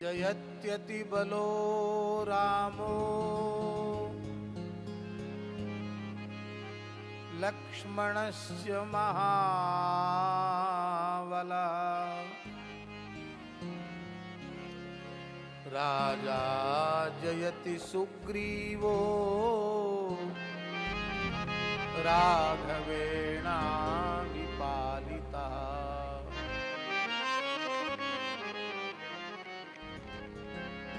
जयत्यति बलो रामो लक्ष्मणस्य महाबला राजा जयति सुग्रीवो राघवेणाभिपालितः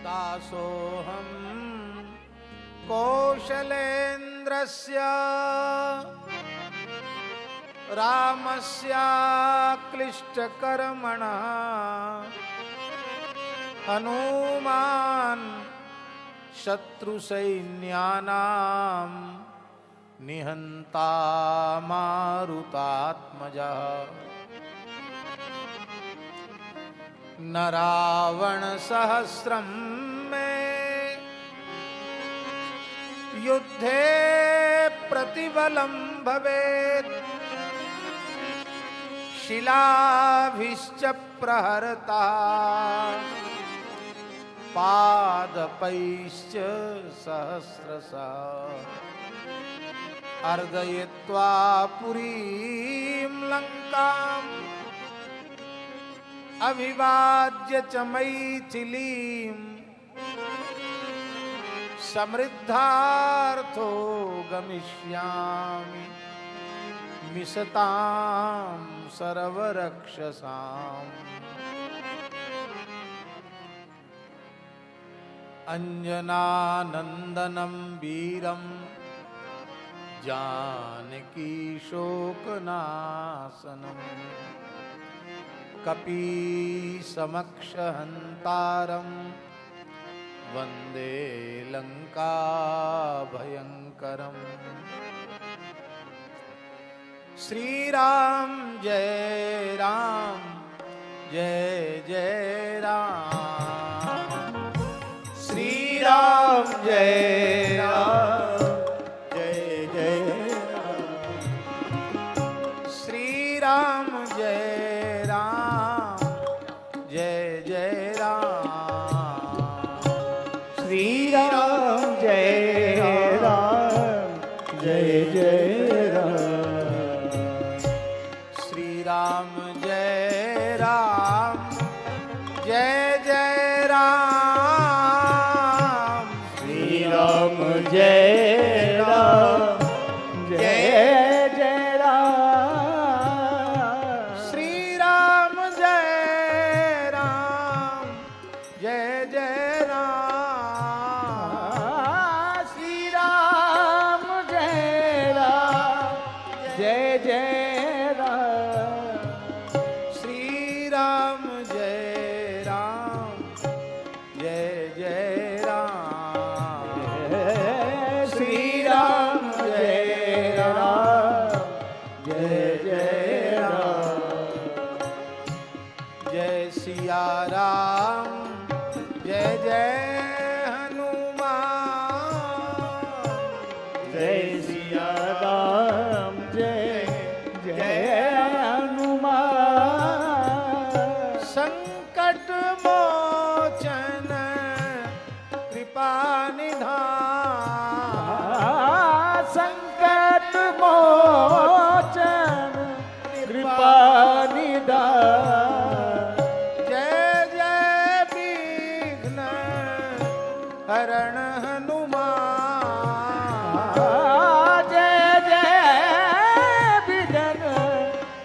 दासोऽहं कौशलेन्द्रस्य रामस्याक्लिष्टकर्मणः हनुमान् शत्रुसैन्यानां निहन्ता मारुतात्मजः न रावणसहस्रं मे युद्धे प्रतिबलं भवेत् शिलाभिश्च प्रहरता पादपैश्च सहस्रशः अर्दयित्वा पुरीं लङ्काम् अभिवाद्य च मैथिलीं समृद्धार्थो गमिष्यामि मिषतां सर्वरक्षसाम् अंजनानंदनं वीरं जानकी शोकनाशनम् कपीसमक्षहन्तारं वन्दे लङ्काभयङ्करम् श्रीराम जय राम जय जय राम श्रीराम जय राम जय जय राम श्रीराम जय जय जय राम श्रीराम जय राम जय जय राम श्रीराम जय राम जय जय राम श्रीराम जय राम जय जय राम श्रीराम जय राम जय जय राम श्रीराम जय राम जय जय राम श्रीराम जय राम जय जय राम श्रीराम जय राम जय जय राम जय सिया राम जय जय हनुमान जय सिया राम जय जय हनुमान संकट मोचन कृपा निधान संकट मोचन कृपा निधान जय जय विघ्न हरण हनुमान जय जय विघ्न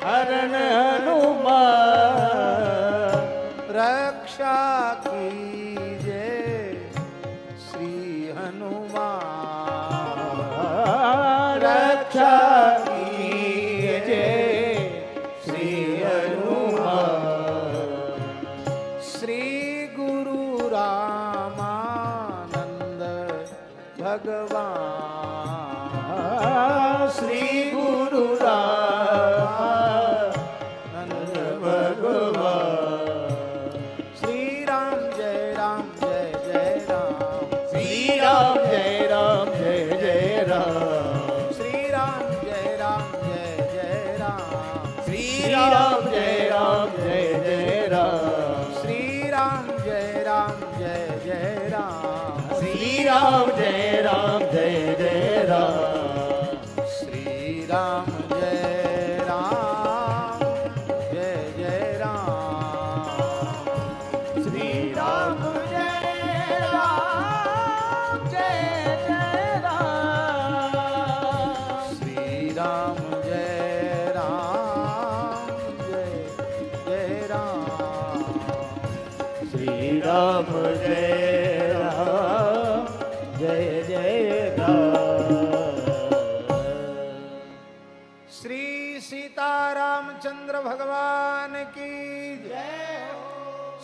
हरण हनुमान रक्षा कीजिए श्री हनुमान रक्षा कीजिए श्री हनुमान श्री गुरु रामानंद भगवान श्री गुरु रामानंद भगवान श्री राम जय जय राम श्री राम जय जय राम श्री राम जय जय राम श्री राम जय जय राम श्री राम जय राम राम जय जय राम श्री राम जय राम जय जय राम श्री राम जय राम जय जय राम श्री राम जय राम जय जय राम श्री राम जय राम जय जय राम श्री राम जय राम जय जय राम श्री सीतारामचंद्र भगवान की जय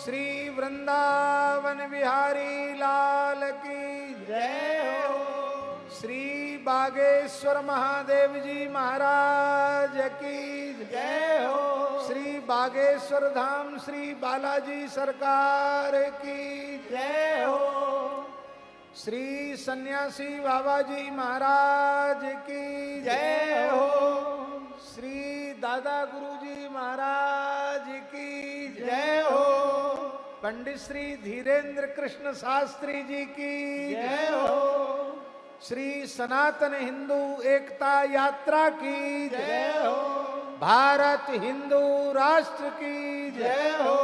श्री वृंदावन बिहारी लाल की जय हो श्री बागेश्वर महादेव जी महाराज की जय हो श्री बागेश्वर धाम श्री बालाजी सरकार की जय हो श्री सन्यासी बाबा जी महाराज की जय हो श्री दादा गुरुजी महाराज की जय हो पंडित श्री धीरेन्द्र कृष्ण शास्त्री जी की जय हो श्री सनातन हिंदू एकता यात्रा की जय हो भारत हिंदू राष्ट्र की जय हो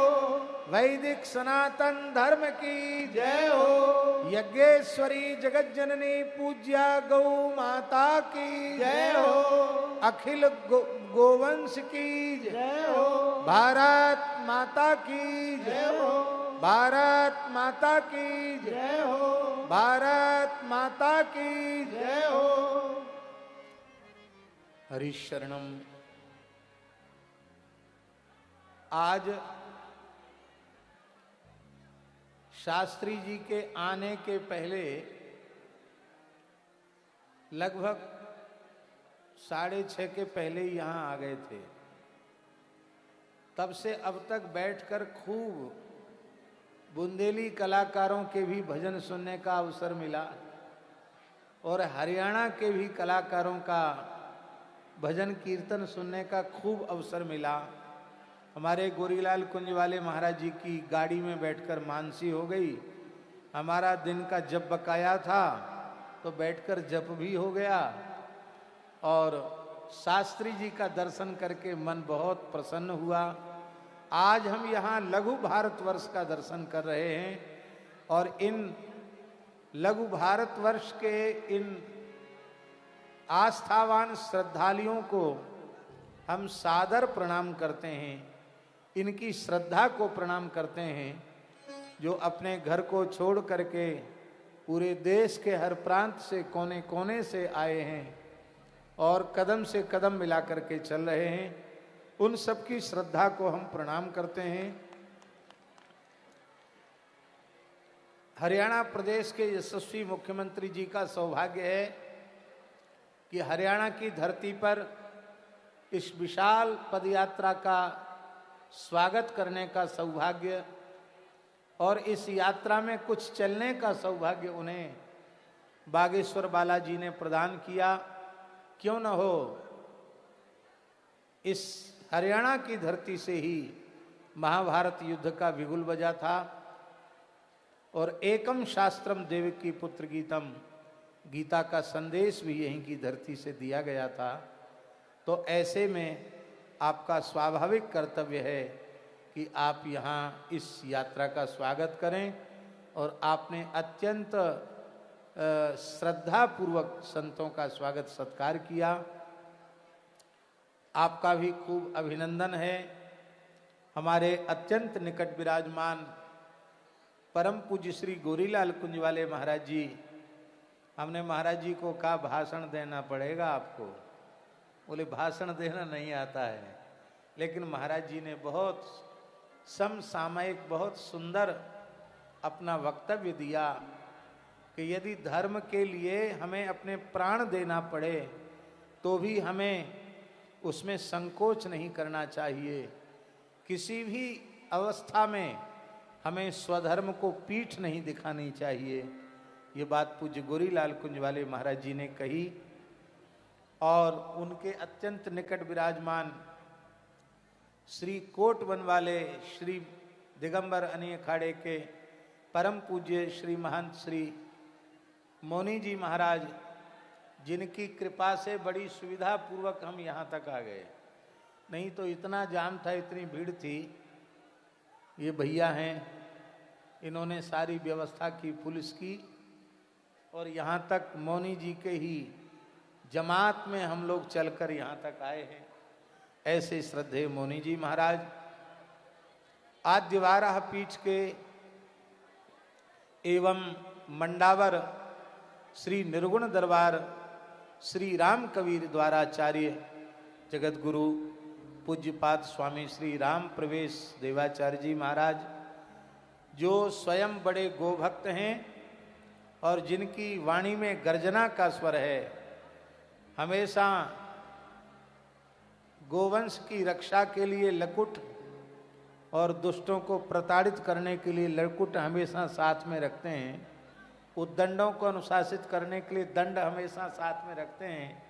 वैदिक सनातन धर्म की जय हो यज्ञेश्वरी जगत जननी पूज्या गौ माता की जय हो अखिल गोवंश की जय हो भारत माता की जय हो भारत माता की जय हो भारत माता की जय हो हरिशरणम। आज शास्त्री जी के आने के पहले लगभग 6:30 के पहले ही यहाँ आ गए थे। तब से अब तक बैठकर खूब बुंदेली कलाकारों के भी भजन सुनने का अवसर मिला और हरियाणा के भी कलाकारों का भजन कीर्तन सुनने का खूब अवसर मिला। हमारे गोरीलाल कुंज वाले महाराज जी की गाड़ी में बैठकर मानसी हो गई। हमारा दिन का जप बकाया था तो बैठकर जप भी हो गया और शास्त्री जी का दर्शन करके मन बहुत प्रसन्न हुआ। आज हम यहाँ लघु भारतवर्ष का दर्शन कर रहे हैं और इन लघु भारतवर्ष के इन आस्थावान श्रद्धालुओं को हम सादर प्रणाम करते हैं, इनकी श्रद्धा को प्रणाम करते हैं जो अपने घर को छोड़ करके पूरे देश के हर प्रांत से कोने कोने से आए हैं और कदम से कदम मिला करके चल रहे हैं। उन सबकी श्रद्धा को हम प्रणाम करते हैं। हरियाणा प्रदेश के यशस्वी मुख्यमंत्री जी का सौभाग्य है कि हरियाणा की धरती पर इस विशाल पदयात्रा का स्वागत करने का सौभाग्य और इस यात्रा में कुछ चलने का सौभाग्य उन्हें बागेश्वर बालाजी ने प्रदान किया। क्यों न हो, इस हरियाणा की धरती से ही महाभारत युद्ध का बिगुल बजा था और एकम शास्त्रम देवकी पुत्र गीतम, गीता का संदेश भी यहीं की धरती से दिया गया था। तो ऐसे में आपका स्वाभाविक कर्तव्य है कि आप यहाँ इस यात्रा का स्वागत करें और आपने अत्यंत श्रद्धापूर्वक संतों का स्वागत सत्कार किया। आपका भी खूब अभिनंदन है। हमारे अत्यंत निकट विराजमान परम पूज्य श्री गोरीलाल कुंज वाले महाराज जी, हमने महाराज जी को कहा भाषण देना पड़ेगा आपको। बोले भाषण देना नहीं आता है, लेकिन महाराज जी ने बहुत समसामयिक बहुत सुंदर अपना वक्तव्य दिया कि यदि धर्म के लिए हमें अपने प्राण देना पड़े तो भी हमें उसमें संकोच नहीं करना चाहिए। किसी भी अवस्था में हमें स्वधर्म को पीठ नहीं दिखानी चाहिए। ये बात पूज्य गोरीलाल कुंज वाले महाराज जी ने कही और उनके अत्यंत निकट विराजमान श्री कोट वन वाले श्री दिगंबर अनी अखाड़े के परम पूज्य श्री महंत श्री मौनी जी महाराज, जिनकी कृपा से बड़ी सुविधा पूर्वक हम यहाँ तक आ गए, नहीं तो इतना जाम था, इतनी भीड़ थी। ये भैया हैं, इन्होंने सारी व्यवस्था की पुलिस की, और यहाँ तक मौनी जी के ही जमात में हम लोग चलकर यहाँ तक आए हैं। ऐसे श्रद्धेय मौनी जी महाराज आद्यवाराह पीठ के एवं मंडावर श्री निर्गुण दरबार श्री राम कबीर द्वाराचार्य जगत गुरु पूज्यपाद स्वामी श्री राम प्रवेश देवाचार्य जी महाराज, जो स्वयं बड़े गोभक्त हैं और जिनकी वाणी में गर्जना का स्वर है, हमेशा गोवंश की रक्षा के लिए लकुट और दुष्टों को प्रताड़ित करने के लिए लकुट हमेशा साथ में रखते हैं, उद्दंडों को अनुशासित करने के लिए दंड हमेशा साथ में रखते हैं।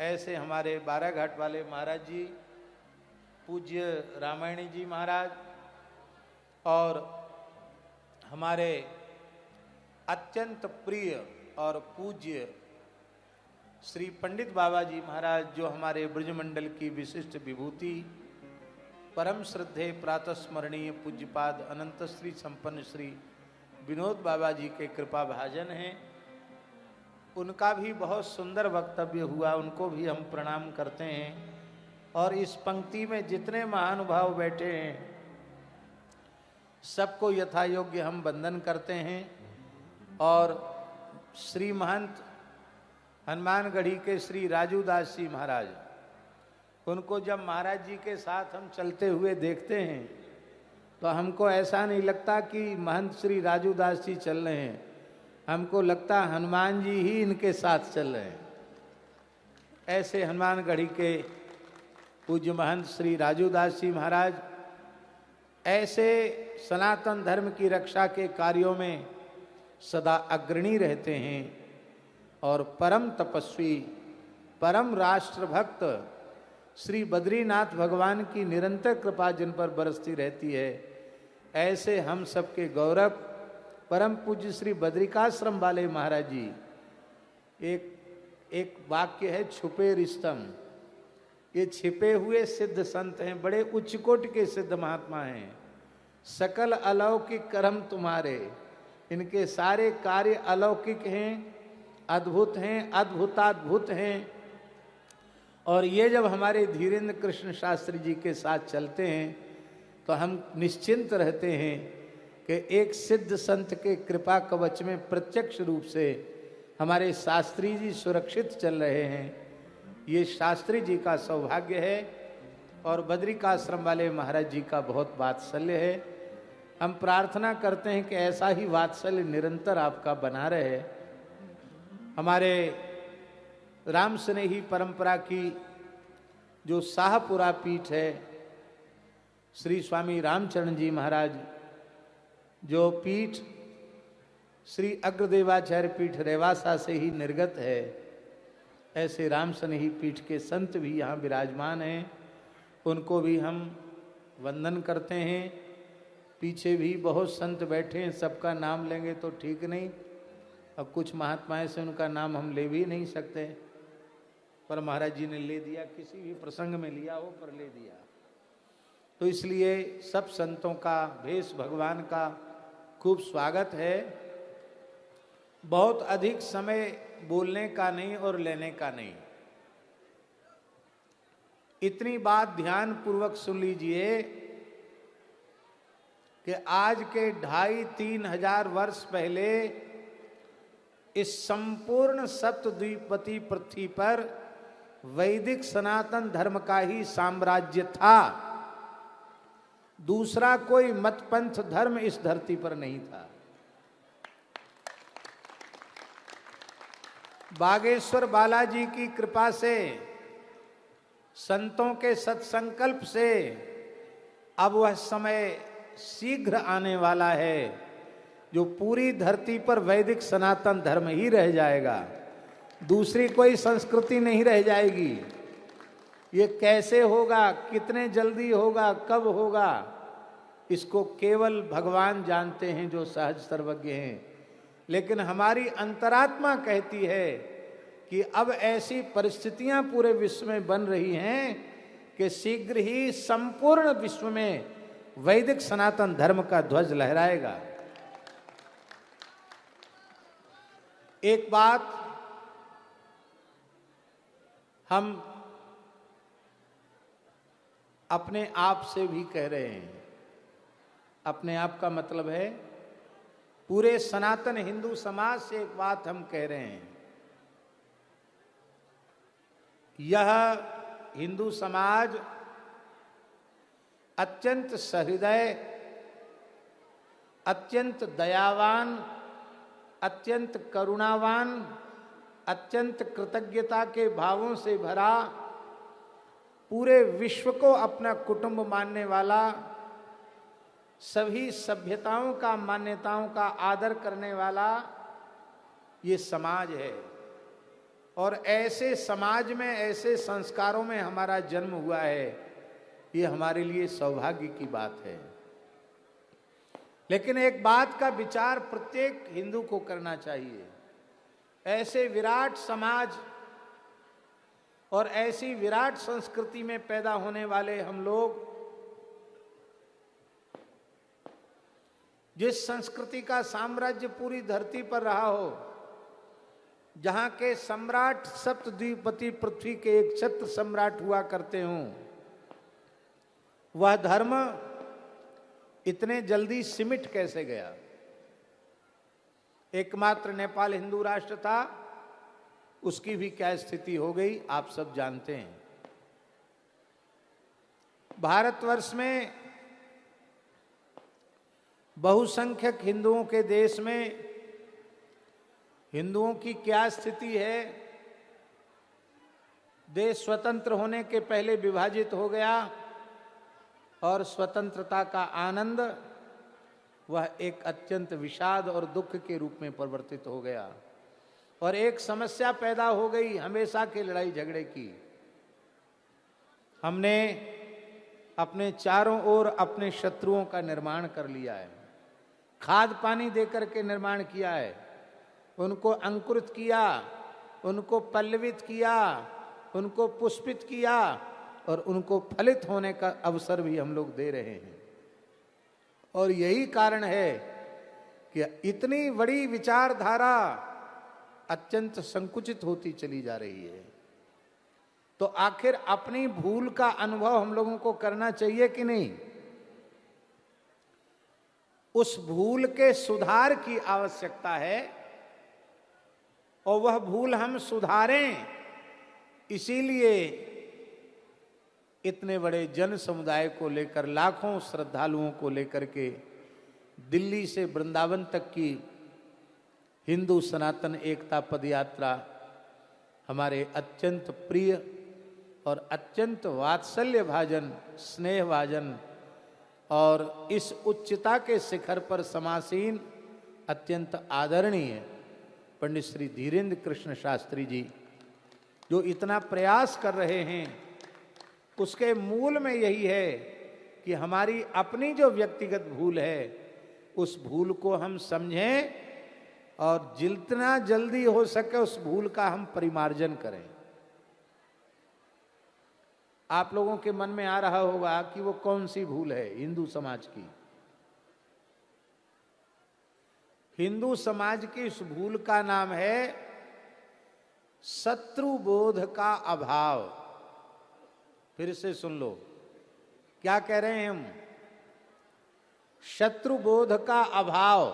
ऐसे हमारे बाराघाट वाले महाराज जी, पूज्य रामायणी जी महाराज, और हमारे अत्यंत प्रिय और पूज्य श्री पंडित बाबा जी महाराज, जो हमारे ब्रजमंडल की विशिष्ट विभूति, परम श्रद्धेय प्रातः स्मरणीय पूज्यपाद अनंत श्री संपन्न श्री विनोद बाबा जी के कृपा भाजन हैं। उनका भी बहुत सुंदर वक्तव्य हुआ, उनको भी हम प्रणाम करते हैं। और इस पंक्ति में जितने महानुभाव बैठे हैं, सबको यथा योग्य हम वंदन करते हैं। और श्री महंत हनुमानगढ़ी के श्री राजू दास जी महाराज, उनको जब महाराज जी के साथ हम चलते हुए देखते हैं तो हमको ऐसा नहीं लगता कि महंत श्री राजू दास जी चल रहे हैं, हमको लगता हनुमान जी ही इनके साथ चल रहे हैं। ऐसे हनुमानगढ़ी के पूज्य महंत श्री राजू दास जी महाराज ऐसे सनातन धर्म की रक्षा के कार्यों में सदा अग्रणी रहते हैं और परम तपस्वी, परम राष्ट्रभक्त श्री बद्रीनाथ भगवान की निरंतर कृपा जिन पर बरसती रहती है, ऐसे हम सबके गौरव परम पूज्य श्री बद्रिकाश्रम वाले महाराज जी। एक वाक्य है, छुपे रिस्तम, ये छिपे हुए सिद्ध संत हैं, बड़े उच्च कोटि के सिद्ध महात्मा हैं। सकल अलौकिक कर्म तुम्हारे, इनके सारे कार्य अलौकिक हैं, अद्भुत हैं, अद्भुताद्भुत हैं। और ये जब हमारे धीरेन्द्र कृष्ण शास्त्री जी के साथ चलते हैं तो हम निश्चिंत रहते हैं कि एक सिद्ध संत के कृपा कवच में प्रत्यक्ष रूप से हमारे शास्त्री जी सुरक्षित चल रहे हैं। ये शास्त्री जी का सौभाग्य है और बद्रिकाश्रम वाले महाराज जी का बहुत वात्सल्य है। हम प्रार्थना करते हैं कि ऐसा ही वात्सल्य निरंतर आपका बना रहे। हमारे राम स्नेही परंपरा की जो शाहपुरा पीठ है, श्री स्वामी रामचरण जी महाराज, जो पीठ श्री अग्रदेवाचार्य पीठ रेवासा से ही निर्गत है, ऐसे राम स्नेही पीठ के संत भी यहाँ विराजमान हैं। उनको भी हम वंदन करते हैं। पीछे भी बहुत संत बैठे हैं, सबका नाम लेंगे तो ठीक नहीं, अब कुछ महात्माएं से उनका नाम हम ले भी नहीं सकते, पर महाराज जी ने ले दिया, किसी भी प्रसंग में लिया हो पर ले दिया। तो इसलिए सब संतों का भेष भगवान का खूब स्वागत है। बहुत अधिक समय बोलने का नहीं और लेने का नहीं, इतनी बात ध्यान पूर्वक सुन लीजिए कि आज के 2500-3000 हजार वर्ष पहले इस संपूर्ण सप्तद्वीपति पृथ्वी पर वैदिक सनातन धर्म का ही साम्राज्य था। दूसरा कोई मतपंथ धर्म इस धरती पर नहीं था। बागेश्वर बालाजी की कृपा से, संतों के सत्संकल्प से अब वह समय शीघ्र आने वाला है जो पूरी धरती पर वैदिक सनातन धर्म ही रह जाएगा, दूसरी कोई संस्कृति नहीं रह जाएगी। ये कैसे होगा, कितने जल्दी होगा, कब होगा, इसको केवल भगवान जानते हैं जो सहज सर्वज्ञ हैं। लेकिन हमारी अंतरात्मा कहती है कि अब ऐसी परिस्थितियां पूरे विश्व में बन रही हैं कि शीघ्र ही संपूर्ण विश्व में वैदिक सनातन धर्म का ध्वज लहराएगा। एक बात हम अपने आप से भी कह रहे हैं, अपने आप का मतलब है पूरे सनातन हिंदू समाज से एक बात हम कह रहे हैं। यह हिंदू समाज अत्यंत सहृदय, अत्यंत दयावान, अत्यंत करुणावान, अत्यंत कृतज्ञता के भावों से भरा, पूरे विश्व को अपना कुटुंब मानने वाला, सभी सभ्यताओं का, मान्यताओं का आदर करने वाला ये समाज है। और ऐसे समाज में, ऐसे संस्कारों में हमारा जन्म हुआ है, ये हमारे लिए सौभाग्य की बात है। लेकिन एक बात का विचार प्रत्येक हिंदू को करना चाहिए, ऐसे विराट समाज और ऐसी विराट संस्कृति में पैदा होने वाले हम लोग, जिस संस्कृति का साम्राज्य पूरी धरती पर रहा हो, जहां के सम्राट सप्तद्वीपति पृथ्वी के एक छत्र सम्राट हुआ करते हों, वह धर्म इतने जल्दी सिमट कैसे गया? एकमात्र नेपाल हिंदू राष्ट्र था, उसकी भी क्या स्थिति हो गई आप सब जानते हैं। भारतवर्ष में बहुसंख्यक हिंदुओं के देश में हिंदुओं की क्या स्थिति है? देश स्वतंत्र होने के पहले विभाजित हो गया और स्वतंत्रता का आनंद वह एक अत्यंत विषाद और दुख के रूप में परिवर्तित हो गया। और एक समस्या पैदा हो गई हमेशा के लड़ाई झगड़े की। हमने अपने चारों ओर अपने शत्रुओं का निर्माण कर लिया है, खाद पानी देकर के निर्माण किया है, उनको अंकुरित किया, उनको पल्लवित किया, उनको पुष्पित किया और उनको फलित होने का अवसर भी हम लोग दे रहे हैं। और यही कारण है कि इतनी बड़ी विचारधारा अत्यंत संकुचित होती चली जा रही है। तो आखिर अपनी भूल का अनुभव हम लोगों को करना चाहिए कि नहीं? उस भूल के सुधार की आवश्यकता है और वह भूल हम सुधारें। इसीलिए इतने बड़े जन समुदाय को लेकर, लाखों श्रद्धालुओं को लेकर के दिल्ली से वृंदावन तक की हिंदू सनातन एकता पदयात्रा हमारे अत्यंत प्रिय और अत्यंत वात्सल्य भाजन, स्नेह भाजन और इस उच्चता के शिखर पर समासीन अत्यंत आदरणीय पंडित श्री धीरेन्द्र कृष्ण शास्त्री जी जो इतना प्रयास कर रहे हैं, उसके मूल में यही है कि हमारी अपनी जो व्यक्तिगत भूल है उस भूल को हम समझें और जितना जल्दी हो सके उस भूल का हम परिमार्जन करें। आप लोगों के मन में आ रहा होगा कि वो कौन सी भूल है हिंदू समाज की। हिंदू समाज की इस भूल का नाम है शत्रु बोध का अभाव। फिर से सुन लो, क्या कह रहे हैं हम? शत्रु बोध का अभाव।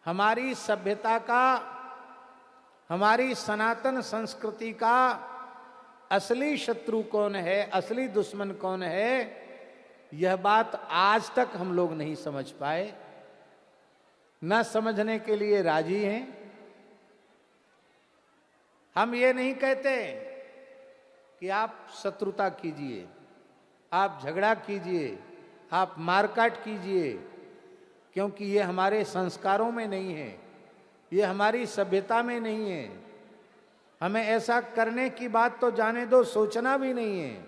हमारी सभ्यता का, हमारी सनातन संस्कृति का असली शत्रु कौन है, असली दुश्मन कौन है, यह बात आज तक हम लोग नहीं समझ पाए, न समझने के लिए राजी हैं। हम ये नहीं कहते कि आप शत्रुता कीजिए, आप झगड़ा कीजिए, आप मारकाट कीजिए, क्योंकि ये हमारे संस्कारों में नहीं है, ये हमारी सभ्यता में नहीं है। हमें ऐसा करने की बात तो जाने दो, सोचना भी नहीं है।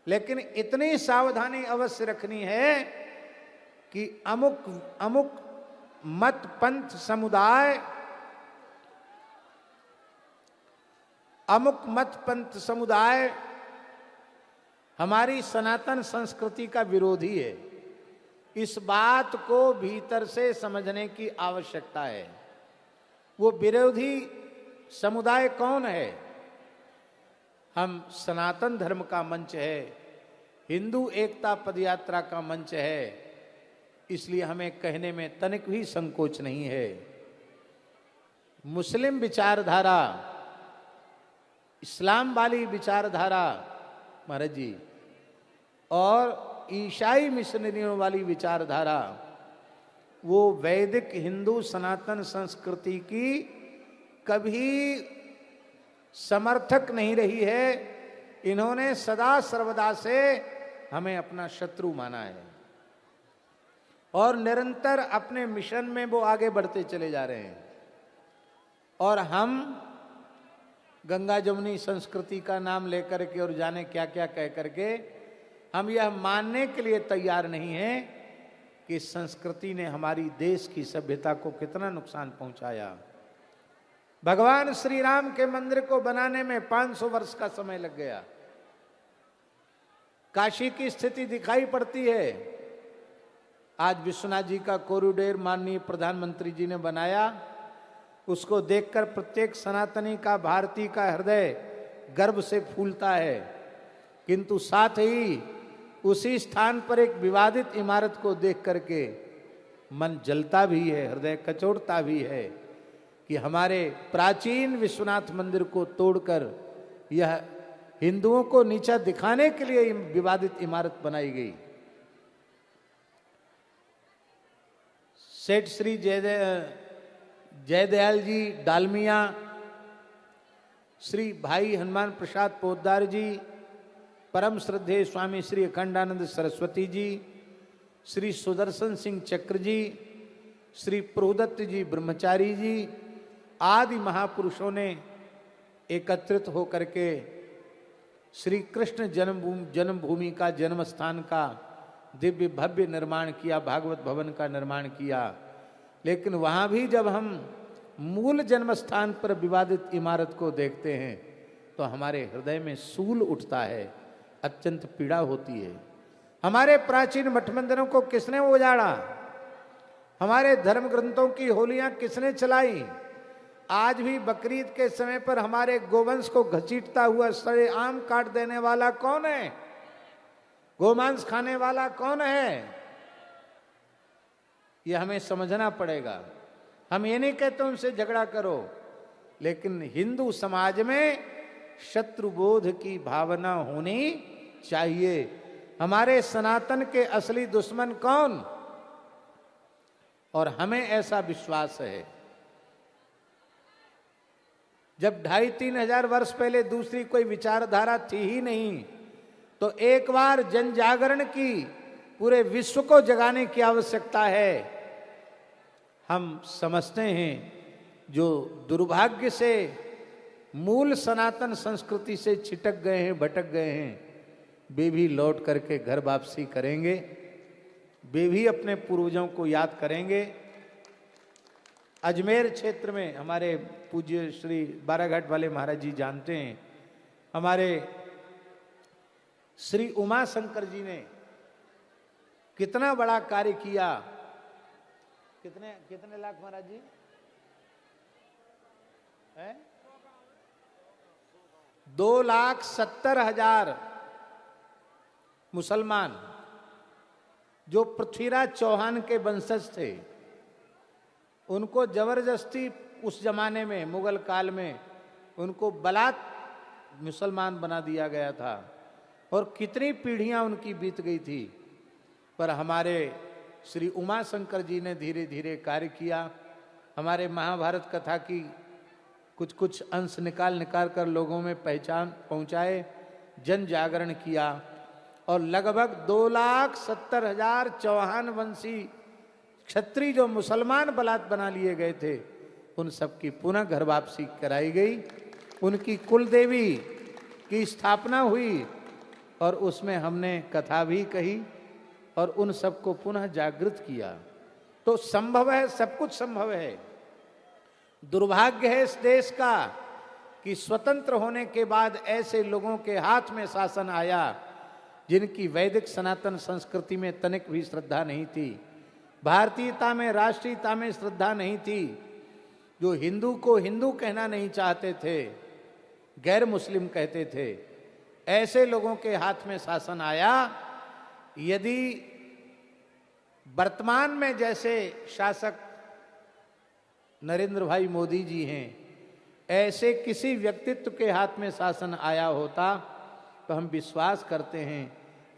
लेकिन इतनी सावधानी अवश्य रखनी है कि अमुक अमुक मत पंथ समुदाय, अमुक मत पंथ समुदाय हमारी सनातन संस्कृति का विरोधी है। इस बात को भीतर से समझने की आवश्यकता है। वो विरोधी समुदाय कौन है? हम सनातन धर्म का मंच है, हिंदू एकता पदयात्रा का मंच है, इसलिए हमें कहने में तनिक भी संकोच नहीं है। मुस्लिम विचारधारा, इस्लाम वाली विचारधारा महाराज जी, और ईसाई मिशनरियों वाली विचारधारा, वो वैदिक हिंदू सनातन संस्कृति की कभी समर्थक नहीं रही है। इन्होंने सदा सर्वदा से हमें अपना शत्रु माना है और निरंतर अपने मिशन में वो आगे बढ़ते चले जा रहे हैं। और हम गंगा जमुनी संस्कृति का नाम लेकर के और जाने क्या क्या कह करके हम यह मानने के लिए तैयार नहीं हैं कि संस्कृति ने हमारी देश की सभ्यता को कितना नुकसान पहुंचाया। भगवान श्री राम के मंदिर को बनाने में 500 वर्ष का समय लग गया। काशी की स्थिति दिखाई पड़ती है। आज विश्वनाथ जी का कॉरिडोर माननीय प्रधानमंत्री जी ने बनाया, उसको देखकर प्रत्येक सनातनी का, भारतीय का हृदय गर्व से फूलता है। किंतु साथ ही उसी स्थान पर एक विवादित इमारत को देख करके मन जलता भी है, हृदय कचोटता भी है कि हमारे प्राचीन विश्वनाथ मंदिर को तोड़कर यह हिंदुओं को नीचा दिखाने के लिए विवादित इमारत बनाई गई। सेठ श्री जयदयाल जी डालमिया, श्री भाई हनुमान प्रसाद पोद्दार जी, परम श्रद्धेय स्वामी श्री अखंडानंद सरस्वती जी, श्री सुदर्शन सिंह चक्र जी, श्री प्रभुदत्त जी ब्रह्मचारी जी आदि महापुरुषों ने एकत्रित होकर के श्री कृष्ण जन्मभूमि का, जन्म स्थान का दिव्य भव्य निर्माण किया, भागवत भवन का निर्माण किया। लेकिन वहां भी जब हम मूल जन्म स्थान पर विवादित इमारत को देखते हैं तो हमारे हृदय में सूल उठता है, अत्यंत पीड़ा होती है। हमारे प्राचीन मठ मंदिरों को किसने उजाड़ा? हमारे धर्म ग्रंथों की होलियां किसने चलाई? आज भी बकरीद के समय पर हमारे गोवंश को घसीटता हुआ सड़े आम काट देने वाला कौन है? गोमांस खाने वाला कौन है? यह हमें समझना पड़ेगा। हम ये नहीं कहते उनसे झगड़ा करो, लेकिन हिंदू समाज में शत्रुबोध की भावना होनी चाहिए। हमारे सनातन के असली दुश्मन कौन? और हमें ऐसा विश्वास है, जब 2500-3000 हजार वर्ष पहले दूसरी कोई विचारधारा थी ही नहीं, तो एक बार जन जागरण की पूरे विश्व को जगाने की आवश्यकता है। हम समझते हैं जो दुर्भाग्य से मूल सनातन संस्कृति से छिटक गए हैं, भटक गए हैं, वे भी लौट करके घर वापसी करेंगे, वे भी अपने पूर्वजों को याद करेंगे। अजमेर क्षेत्र में हमारे पूज्य श्री बाराघाट वाले महाराज जी जानते हैं, हमारे श्री उमा शंकर जी ने कितना बड़ा कार्य किया। कितने लाख महाराज जी है? 2,70,000 मुसलमान जो पृथ्वीराज चौहान के वंशज थे, उनको जबरदस्ती उस जमाने में मुगल काल में उनको बलात् मुसलमान बना दिया गया था और कितनी पीढ़ियां उनकी बीत गई थी। पर हमारे श्री उमा शंकर जी ने धीरे धीरे कार्य किया। हमारे महाभारत कथा की कुछ कुछ अंश निकाल कर लोगों में पहचान पहुंचाए, जन जागरण किया और लगभग 2,70,000 चौहान वंशी क्षत्रिय जो मुसलमान बलात् बना लिए गए थे, उन सबकी पुनः घर वापसी कराई गई। उनकी कुल देवी की स्थापना हुई और उसमें हमने कथा भी कही और उन सबको पुनः जागृत किया। तो संभव है, सब कुछ संभव है। दुर्भाग्य है इस देश का कि स्वतंत्र होने के बाद ऐसे लोगों के हाथ में शासन आया जिनकी वैदिक सनातन संस्कृति में तनिक भी श्रद्धा नहीं थी, भारतीयता में, राष्ट्रीयता में श्रद्धा नहीं थी, जो हिंदू को हिंदू कहना नहीं चाहते थे, गैर मुस्लिम कहते थे, ऐसे लोगों के हाथ में शासन आया। यदि वर्तमान में जैसे शासक नरेंद्र भाई मोदी जी हैं, ऐसे किसी व्यक्तित्व के हाथ में शासन आया होता तो हम विश्वास करते हैं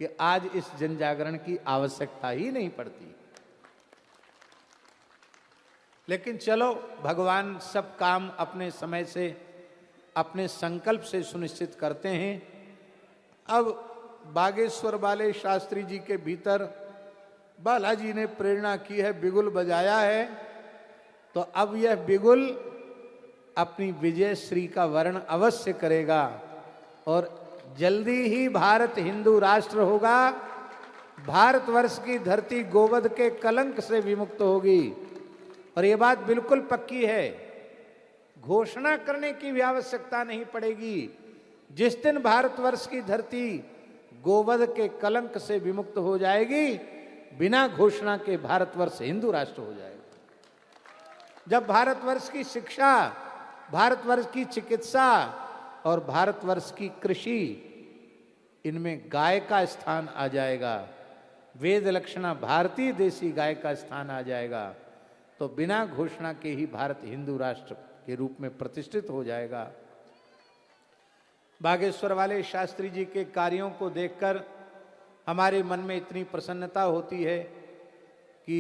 कि आज इस जन जागरण की आवश्यकता ही नहीं पड़ती। लेकिन चलो, भगवान सब काम अपने समय से, अपने संकल्प से सुनिश्चित करते हैं। अब बागेश्वर वाले शास्त्री जी के भीतर बालाजी ने प्रेरणा की है, बिगुल बजाया है, तो अब यह बिगुल अपनी विजय श्री का वर्ण अवश्य करेगा और जल्दी ही भारत हिंदू राष्ट्र होगा। भारतवर्ष की धरती गोवध के कलंक से विमुक्त होगी और ये बात बिल्कुल पक्की है। घोषणा करने की भी आवश्यकता नहीं पड़ेगी। जिस दिन भारतवर्ष की धरती गोवध के कलंक से विमुक्त हो जाएगी, बिना घोषणा के भारतवर्ष हिंदू राष्ट्र हो जाएगा। जब भारतवर्ष की शिक्षा, भारतवर्ष की चिकित्सा और भारतवर्ष की कृषि, इनमें गाय का स्थान आ जाएगा, वेद लक्षणा भारतीय देसी गाय का स्थान आ जाएगा, तो बिना घोषणा के ही भारत हिंदू राष्ट्र के रूप में प्रतिष्ठित हो जाएगा। बागेश्वर वाले शास्त्री जी के कार्यों को देखकर हमारे मन में इतनी प्रसन्नता होती है कि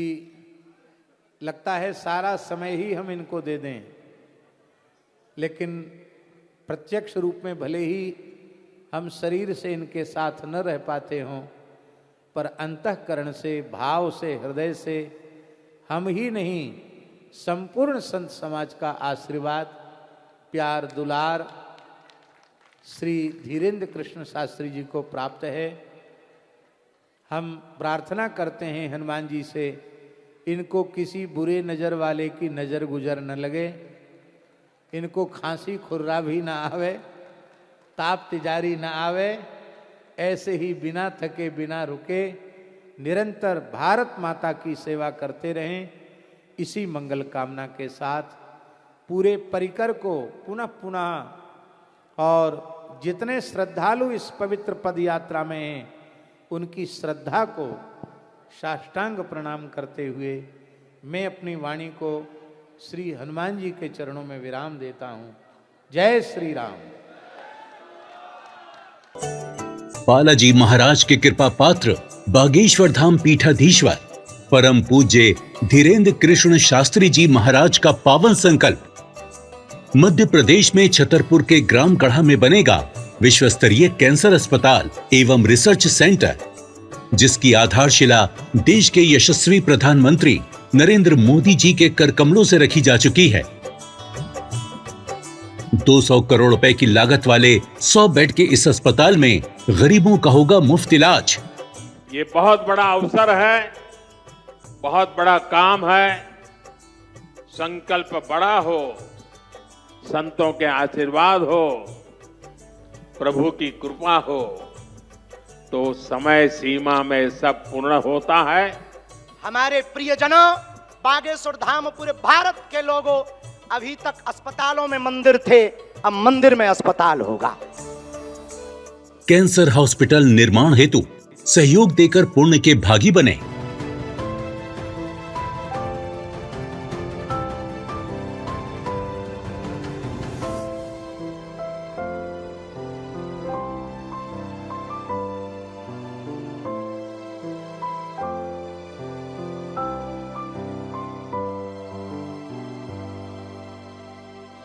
लगता है सारा समय ही हम इनको दे दें। लेकिन प्रत्यक्ष रूप में भले ही हम शरीर से इनके साथ न रह पाते हों, पर अंतःकरण से, भाव से, हृदय से हम ही नहीं, संपूर्ण संत समाज का आशीर्वाद, प्यार, दुलार श्री धीरेन्द्र कृष्ण शास्त्री जी को प्राप्त है। हम प्रार्थना करते हैं हनुमान जी से, इनको किसी बुरे नज़र वाले की नज़र गुजर न लगे, इनको खांसी खुर्रा भी ना आवे, ताप तिजारी ना आवे, ऐसे ही बिना थके बिना रुके निरंतर भारत माता की सेवा करते रहें। इसी मंगल कामना के साथ पूरे परिकर को पुनः पुनः, और जितने श्रद्धालु इस पवित्र पद यात्रा में हैं, उनकी श्रद्धा को साष्टांग प्रणाम करते हुए मैं अपनी वाणी को श्री हनुमान जी के चरणों में विराम देता हूं। जय श्री राम। बालाजी महाराज के कृपा पात्र बागेश्वर धाम पीठाधीश्वर परम पूज्य धीरेन्द्र कृष्ण शास्त्री जी महाराज का पावन संकल्प। मध्य प्रदेश में छतरपुर के ग्राम गढ़ा में बनेगा विश्व स्तरीय कैंसर अस्पताल एवं रिसर्च सेंटर, जिसकी आधारशिला देश के यशस्वी प्रधानमंत्री नरेंद्र मोदी जी के कर कमलों से रखी जा चुकी है। 200 करोड़ रुपए की लागत वाले 100 बेड के इस अस्पताल में गरीबों का होगा मुफ्त इलाज। ये बहुत बड़ा अवसर है, बहुत बड़ा काम है। संकल्प बड़ा हो, संतों के आशीर्वाद हो, प्रभु की कृपा हो, तो समय सीमा में सब पूर्ण होता है। हमारे प्रियजनों, बागेश्वर धाम पूरे भारत के लोगों, अभी तक अस्पतालों में मंदिर थे, अब मंदिर में अस्पताल होगा। कैंसर हॉस्पिटल निर्माण हेतु सहयोग देकर पुण्य के भागी बने।